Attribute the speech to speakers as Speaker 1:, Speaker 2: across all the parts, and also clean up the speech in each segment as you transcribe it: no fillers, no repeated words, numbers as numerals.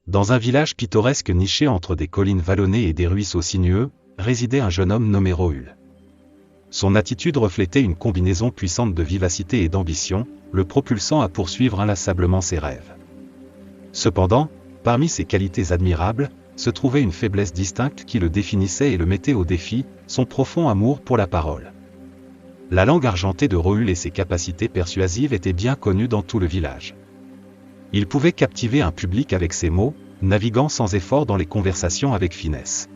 Speaker 1: Dans un village pittoresque niché entre des collines vallonnées et des ruisseaux sinueux, résidait un jeune homme nommé Rohul. Son attitude reflétait une combinaison puissante de vivacité et d'ambition, le propulsant à poursuivre inlassablement ses rêves. Cependant, parmi ses qualités admirables, se trouvait une faiblesse distincte qui le définissait et le mettait au défi, son profond amour pour la parole. La langue argentée de Rohul et ses capacités persuasives étaient bien connues dans tout le village. Il pouvait captiver un public avec ses mots, naviguant sans effort dans les conversations avec finesse.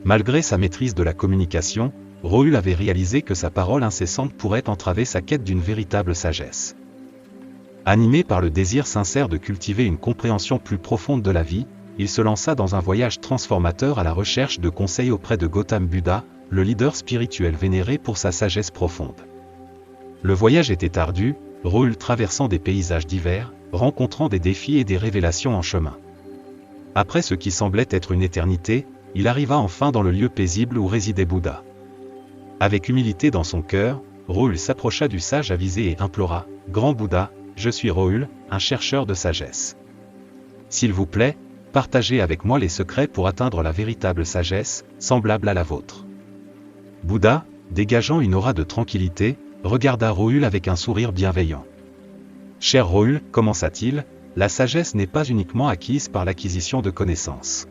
Speaker 1: Malgré sa maîtrise de la communication, Rohul avait réalisé que sa parole incessante pourrait entraver sa quête d'une véritable sagesse. Animé par le désir sincère de cultiver une compréhension plus profonde de la vie, il se lança dans un voyage transformateur à la recherche de conseils auprès de Gautam Buddha, le leader spirituel vénéré pour sa sagesse profonde. Le voyage était ardu, Rohul traversant des paysages divers, rencontrant des défis et des révélations en chemin. Après ce qui semblait être une éternité, il arriva enfin dans le lieu paisible où résidait Bouddha. Avec humilité dans son cœur, Rohul s'approcha du sage avisé et implora « Grand Bouddha, je suis Rohul, un chercheur de sagesse. S'il vous plaît, partagez avec moi les secrets pour atteindre la véritable sagesse, semblable à la vôtre. » Bouddha, dégageant une aura de tranquillité, regarda Rohul avec un sourire bienveillant. « Cher Rohul, commença-t-il, la sagesse n'est pas uniquement acquise par l'acquisition de connaissances.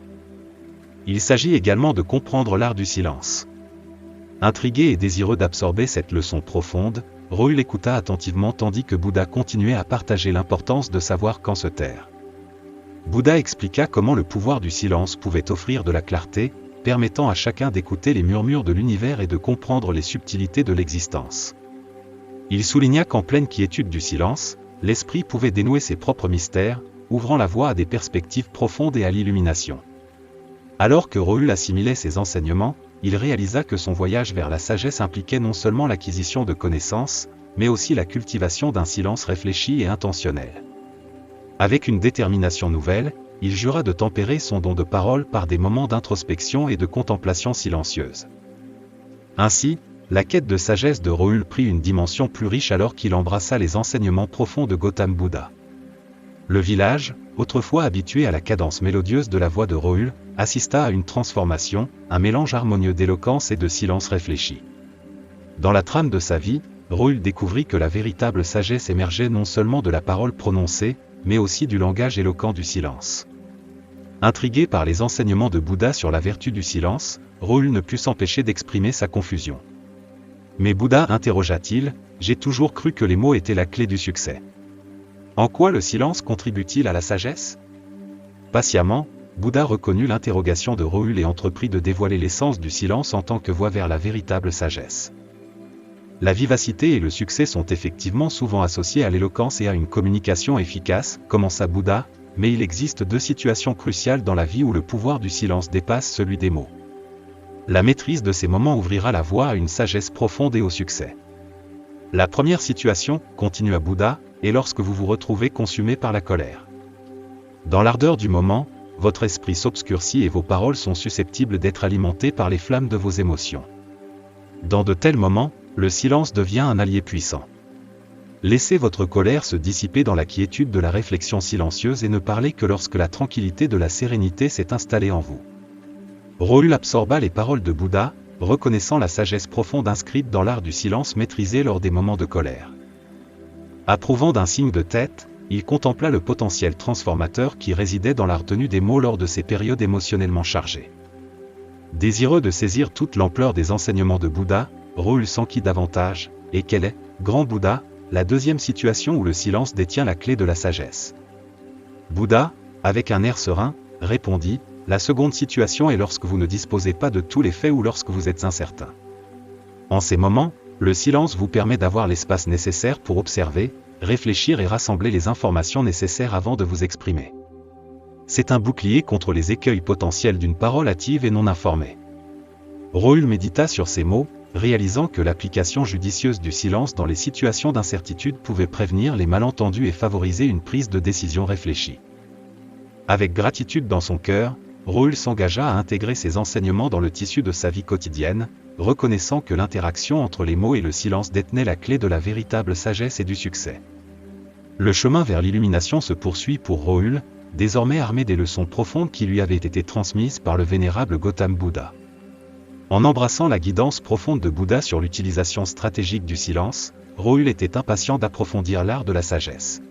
Speaker 1: Il s'agit également de comprendre l'art du silence. » Intrigué et désireux d'absorber cette leçon profonde, Rohul écouta attentivement tandis que Bouddha continuait à partager l'importance de savoir quand se taire. Bouddha expliqua comment le pouvoir du silence pouvait offrir de la clarté, permettant à chacun d'écouter les murmures de l'univers et de comprendre les subtilités de l'existence. Il souligna qu'en pleine quiétude du silence, l'esprit pouvait dénouer ses propres mystères, ouvrant la voie à des perspectives profondes et à l'illumination. Alors que Rohul assimilait ces enseignements, il réalisa que son voyage vers la sagesse impliquait non seulement l'acquisition de connaissances, mais aussi la cultivation d'un silence réfléchi et intentionnel. Avec une détermination nouvelle, il jura de tempérer son don de parole par des moments d'introspection et de contemplation silencieuse. Ainsi, la quête de sagesse de Rohul prit une dimension plus riche alors qu'il embrassa les enseignements profonds de Gautam Buddha. Le village, autrefois habitué à la cadence mélodieuse de la voix de Rohul, assista à une transformation, un mélange harmonieux d'éloquence et de silence réfléchi. Dans la trame de sa vie, Rohul découvrit que la véritable sagesse émergeait non seulement de la parole prononcée, mais aussi du langage éloquent du silence. Intrigué par les enseignements de Bouddha sur la vertu du silence, Rohul ne put s'empêcher d'exprimer sa confusion. Mais Bouddha interrogea-t-il, « J'ai toujours cru que les mots étaient la clé du succès. En quoi le silence contribue-t-il à la sagesse ?» Patiemment, Bouddha reconnut l'interrogation de Rohul et entreprit de dévoiler l'essence du silence en tant que voie vers la véritable sagesse. La vivacité et le succès sont effectivement souvent associés à l'éloquence et à une communication efficace, commença Bouddha, mais il existe deux situations cruciales dans la vie où le pouvoir du silence dépasse celui des mots. La maîtrise de ces moments ouvrira la voie à une sagesse profonde et au succès. La première situation, continua Bouddha, est lorsque vous vous retrouvez consumé par la colère. Dans l'ardeur du moment, votre esprit s'obscurcit et vos paroles sont susceptibles d'être alimentées par les flammes de vos émotions. Dans de tels moments, le silence devient un allié puissant. Laissez votre colère se dissiper dans la quiétude de la réflexion silencieuse et ne parlez que lorsque la tranquillité de la sérénité s'est installée en vous. Rohul absorba les paroles de Bouddha, reconnaissant la sagesse profonde inscrite dans l'art du silence maîtrisé lors des moments de colère. Approuvant d'un signe de tête, il contempla le potentiel transformateur qui résidait dans la retenue des mots lors de ces périodes émotionnellement chargées. Désireux de saisir toute l'ampleur des enseignements de Bouddha, Rohul s'enquit davantage, et quelle est, grand Bouddha, la deuxième situation où le silence détient la clé de la sagesse. Bouddha, avec un air serein, répondit, la seconde situation est lorsque vous ne disposez pas de tous les faits ou lorsque vous êtes incertain. En ces moments, le silence vous permet d'avoir l'espace nécessaire pour observer, réfléchir et rassembler les informations nécessaires avant de vous exprimer. C'est un bouclier contre les écueils potentiels d'une parole hâtive et non informée. Rohul médita sur ces mots, réalisant que l'application judicieuse du silence dans les situations d'incertitude pouvait prévenir les malentendus et favoriser une prise de décision réfléchie. Avec gratitude dans son cœur, Rohul s'engagea à intégrer ces enseignements dans le tissu de sa vie quotidienne, reconnaissant que l'interaction entre les mots et le silence détenait la clé de la véritable sagesse et du succès. Le chemin vers l'illumination se poursuit pour Rohul, désormais armé des leçons profondes qui lui avaient été transmises par le vénérable Gautam Bouddha. En embrassant la guidance profonde de Bouddha sur l'utilisation stratégique du silence, Rohul était impatient d'approfondir l'art de la sagesse.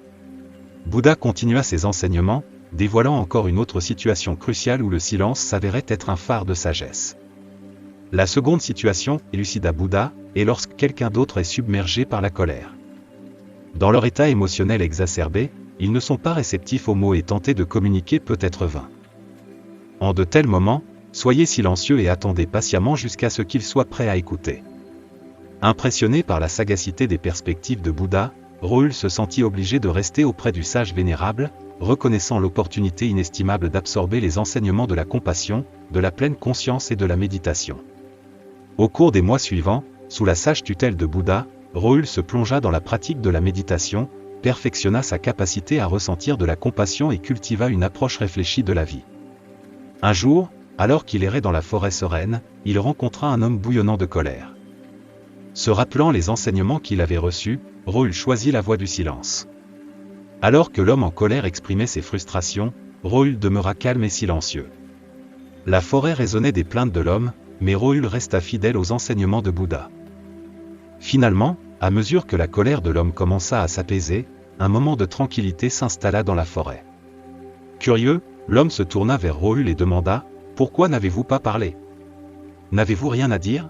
Speaker 1: Bouddha continua ses enseignements, dévoilant encore une autre situation cruciale où le silence s'avérait être un phare de sagesse. La seconde situation, élucida Bouddha, est lorsque quelqu'un d'autre est submergé par la colère. Dans leur état émotionnel exacerbé, ils ne sont pas réceptifs aux mots et tenter de communiquer peut être vain. En de tels moments, soyez silencieux et attendez patiemment jusqu'à ce qu'ils soient prêts à écouter. Impressionné par la sagacité des perspectives de Bouddha, Rohul se sentit obligé de rester auprès du sage vénérable, reconnaissant l'opportunité inestimable d'absorber les enseignements de la compassion, de la pleine conscience et de la méditation. Au cours des mois suivants, sous la sage tutelle de Bouddha, Rohul se plongea dans la pratique de la méditation, perfectionna sa capacité à ressentir de la compassion et cultiva une approche réfléchie de la vie. Un jour, alors qu'il errait dans la forêt sereine, il rencontra un homme bouillonnant de colère. Se rappelant les enseignements qu'il avait reçus, Rohul choisit la voie du silence. Alors que l'homme en colère exprimait ses frustrations, Rohul demeura calme et silencieux. La forêt résonnait des plaintes de l'homme, mais Rohul resta fidèle aux enseignements de Bouddha. Finalement, à mesure que la colère de l'homme commença à s'apaiser, un moment de tranquillité s'installa dans la forêt. Curieux, l'homme se tourna vers Rohul et demanda « Pourquoi n'avez-vous pas parlé? N'avez-vous rien à dire ?»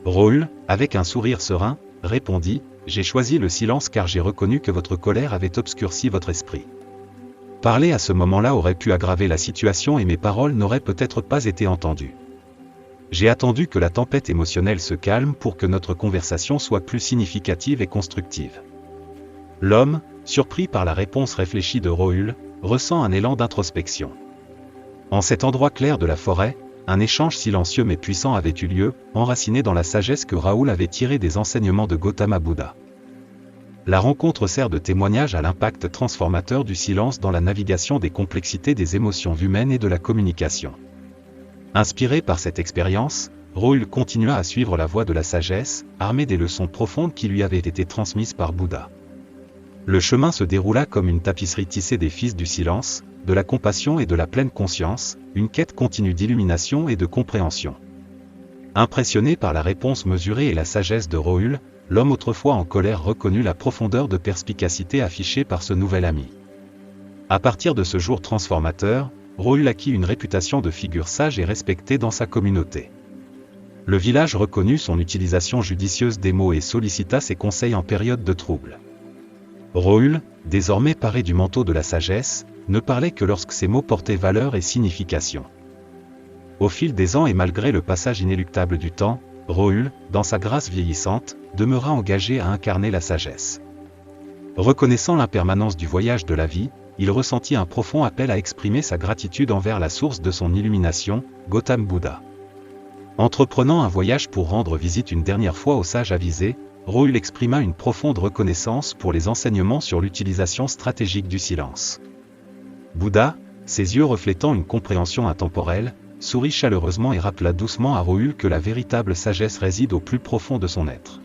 Speaker 1: Rohul, avec un sourire serein, répondit « J'ai choisi le silence car j'ai reconnu que votre colère avait obscurci votre esprit. Parler à ce moment-là aurait pu aggraver la situation et mes paroles n'auraient peut-être pas été entendues. J'ai attendu que la tempête émotionnelle se calme pour que notre conversation soit plus significative et constructive. » L'homme, surpris par la réponse réfléchie de Rohul, ressent un élan d'introspection. En cet endroit clair de la forêt, un échange silencieux mais puissant avait eu lieu, enraciné dans la sagesse que Rohul avait tirée des enseignements de Gautama Bouddha. La rencontre sert de témoignage à l'impact transformateur du silence dans la navigation des complexités des émotions humaines et de la communication. Inspiré par cette expérience, Rohul continua à suivre la voie de la sagesse, armé des leçons profondes qui lui avaient été transmises par Bouddha. Le chemin se déroula comme une tapisserie tissée des fils du silence, de la compassion et de la pleine conscience, une quête continue d'illumination et de compréhension. Impressionné par la réponse mesurée et la sagesse de Rohul, l'homme autrefois en colère reconnut la profondeur de perspicacité affichée par ce nouvel ami. À partir de ce jour transformateur, Rohul acquit une réputation de figure sage et respectée dans sa communauté. Le village reconnut son utilisation judicieuse des mots et sollicita ses conseils en période de trouble. Rohul, désormais paré du manteau de la sagesse, ne parlait que lorsque ses mots portaient valeur et signification. Au fil des ans et malgré le passage inéluctable du temps, Rohul, dans sa grâce vieillissante, demeura engagé à incarner la sagesse. Reconnaissant l'impermanence du voyage de la vie, il ressentit un profond appel à exprimer sa gratitude envers la source de son illumination, Gautam Bouddha. Entreprenant un voyage pour rendre visite une dernière fois au sage avisé, Rohul exprima une profonde reconnaissance pour les enseignements sur l'utilisation stratégique du silence. Bouddha, ses yeux reflétant une compréhension intemporelle, sourit chaleureusement et rappela doucement à Rohul que la véritable sagesse réside au plus profond de son être.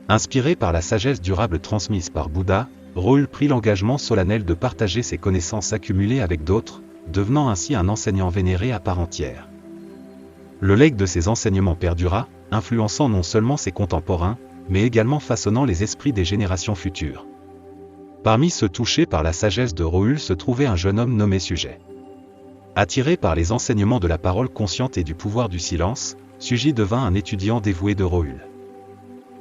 Speaker 1: Inspiré par la sagesse durable transmise par Bouddha, Rohul prit l'engagement solennel de partager ses connaissances accumulées avec d'autres, devenant ainsi un enseignant vénéré à part entière. Le legs de ses enseignements perdura, influençant non seulement ses contemporains, mais également façonnant les esprits des générations futures. Parmi ceux touchés par la sagesse de Rohul se trouvait un jeune homme nommé Sujet. Attiré par les enseignements de la parole consciente et du pouvoir du silence, Sujet devint un étudiant dévoué de Rohul.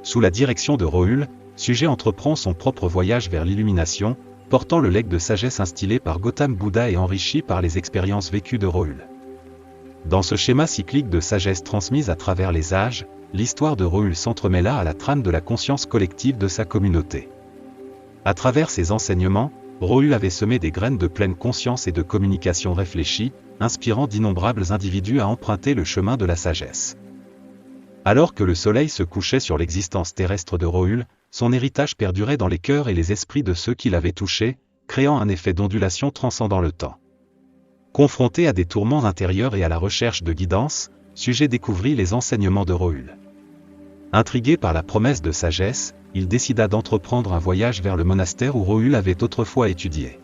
Speaker 1: Sous la direction de Rohul, Sujet entreprend son propre voyage vers l'illumination, portant le legs de sagesse instillé par Gautam Bouddha et enrichi par les expériences vécues de Rohul. Dans ce schéma cyclique de sagesse transmise à travers les âges, l'histoire de Rohul s'entremêla à la trame de la conscience collective de sa communauté. À travers ses enseignements, Rohul avait semé des graines de pleine conscience et de communication réfléchie, inspirant d'innombrables individus à emprunter le chemin de la sagesse. Alors que le soleil se couchait sur l'existence terrestre de Rohul, son héritage perdurait dans les cœurs et les esprits de ceux qui l'avaient touché, créant un effet d'ondulation transcendant le temps. Confronté à des tourments intérieurs et à la recherche de guidance, Sujet découvrit les enseignements de Rohul. Intrigué par la promesse de sagesse, il décida d'entreprendre un voyage vers le monastère où Rohul avait autrefois étudié.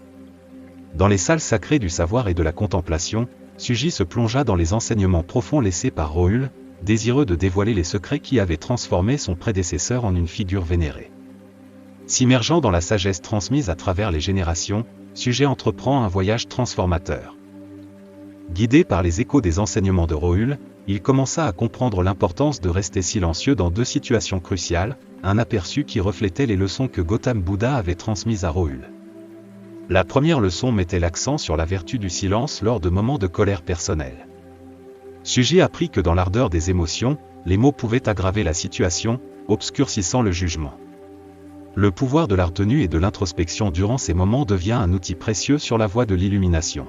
Speaker 1: Dans les salles sacrées du savoir et de la contemplation, Suji se plongea dans les enseignements profonds laissés par Rohul, désireux de dévoiler les secrets qui avaient transformé son prédécesseur en une figure vénérée. S'immergeant dans la sagesse transmise à travers les générations, Suji entreprend un voyage transformateur. Guidé par les échos des enseignements de Rohul, il commença à comprendre l'importance de rester silencieux dans deux situations cruciales, un aperçu qui reflétait les leçons que Gautam Bouddha avait transmises à Rohul. La première leçon mettait l'accent sur la vertu du silence lors de moments de colère personnelle. Suji apprit que dans l'ardeur des émotions, les mots pouvaient aggraver la situation, obscurcissant le jugement. Le pouvoir de la retenue et de l'introspection durant ces moments devient un outil précieux sur la voie de l'illumination.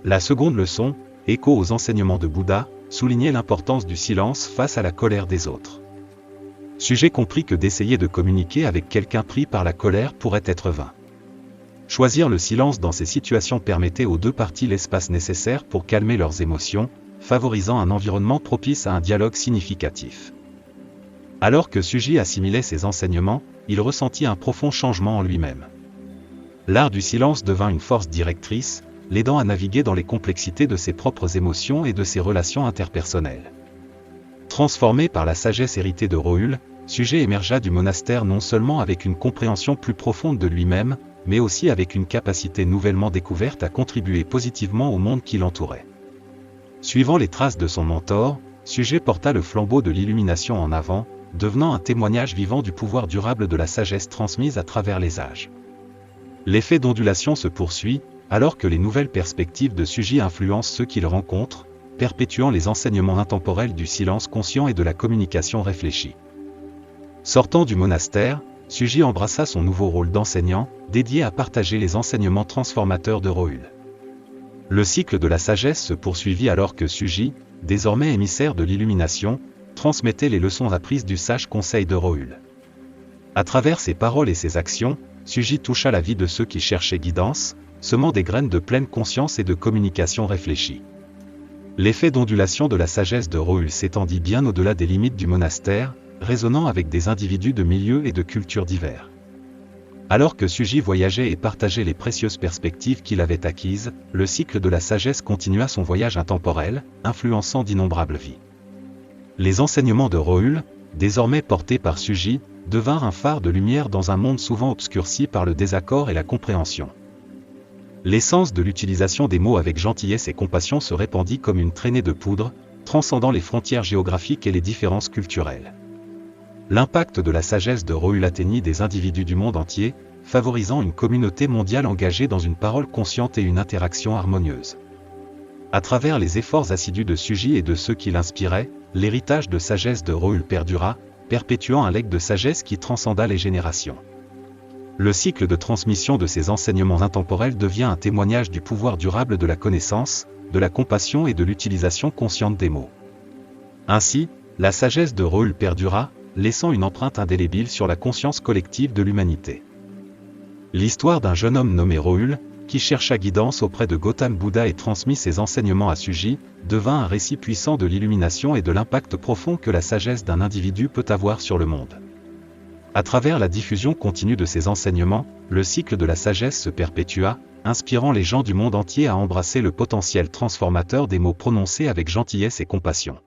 Speaker 1: La seconde leçon, écho aux enseignements de Bouddha, soulignait l'importance du silence face à la colère des autres. Suji comprit que d'essayer de communiquer avec quelqu'un pris par la colère pourrait être vain. Choisir le silence dans ces situations permettait aux deux parties l'espace nécessaire pour calmer leurs émotions, favorisant un environnement propice à un dialogue significatif. Alors que Suji assimilait ces enseignements, il ressentit un profond changement en lui-même. L'art du silence devint une force directrice, l'aidant à naviguer dans les complexités de ses propres émotions et de ses relations interpersonnelles. Transformé par la sagesse héritée de Rohul, Suji émergea du monastère non seulement avec une compréhension plus profonde de lui-même, mais aussi avec une capacité nouvellement découverte à contribuer positivement au monde qui l'entourait. Suivant les traces de son mentor, Suji porta le flambeau de l'illumination en avant, devenant un témoignage vivant du pouvoir durable de la sagesse transmise à travers les âges. L'effet d'ondulation se poursuit, alors que les nouvelles perspectives de Suji influencent ceux qu'il rencontre, perpétuant les enseignements intemporels du silence conscient et de la communication réfléchie. Sortant du monastère, Suji embrassa son nouveau rôle d'enseignant, dédié à partager les enseignements transformateurs de Rohul. Le cycle de la sagesse se poursuivit alors que Suji, désormais émissaire de l'illumination, transmettait les leçons apprises du sage conseil de Rohul. À travers ses paroles et ses actions, Suji toucha la vie de ceux qui cherchaient guidance, semant des graines de pleine conscience et de communication réfléchie. L'effet d'ondulation de la sagesse de Rohul s'étendit bien au-delà des limites du monastère, résonnant avec des individus de milieux et de cultures divers. Alors que Suji voyageait et partageait les précieuses perspectives qu'il avait acquises, le cycle de la sagesse continua son voyage intemporel, influençant d'innombrables vies. Les enseignements de Rohul, désormais portés par Suji, devinrent un phare de lumière dans un monde souvent obscurci par le désaccord et la compréhension. L'essence de l'utilisation des mots avec gentillesse et compassion se répandit comme une traînée de poudre, transcendant les frontières géographiques et les différences culturelles. L'impact de la sagesse de Rohul atteignit des individus du monde entier, favorisant une communauté mondiale engagée dans une parole consciente et une interaction harmonieuse. À travers les efforts assidus de Suji et de ceux qui l'inspiraient, l'héritage de sagesse de Rohul perdura, perpétuant un legs de sagesse qui transcenda les générations. Le cycle de transmission de ces enseignements intemporels devient un témoignage du pouvoir durable de la connaissance, de la compassion et de l'utilisation consciente des mots. Ainsi, la sagesse de Rohul perdura, laissant une empreinte indélébile sur la conscience collective de l'humanité. L'histoire d'un jeune homme nommé Rohul, qui chercha guidance auprès de Gautam Bouddha et transmit ses enseignements à Suji, devint un récit puissant de l'illumination et de l'impact profond que la sagesse d'un individu peut avoir sur le monde. À travers la diffusion continue de ces enseignements, le cycle de la sagesse se perpétua, inspirant les gens du monde entier à embrasser le potentiel transformateur des mots prononcés avec gentillesse et compassion.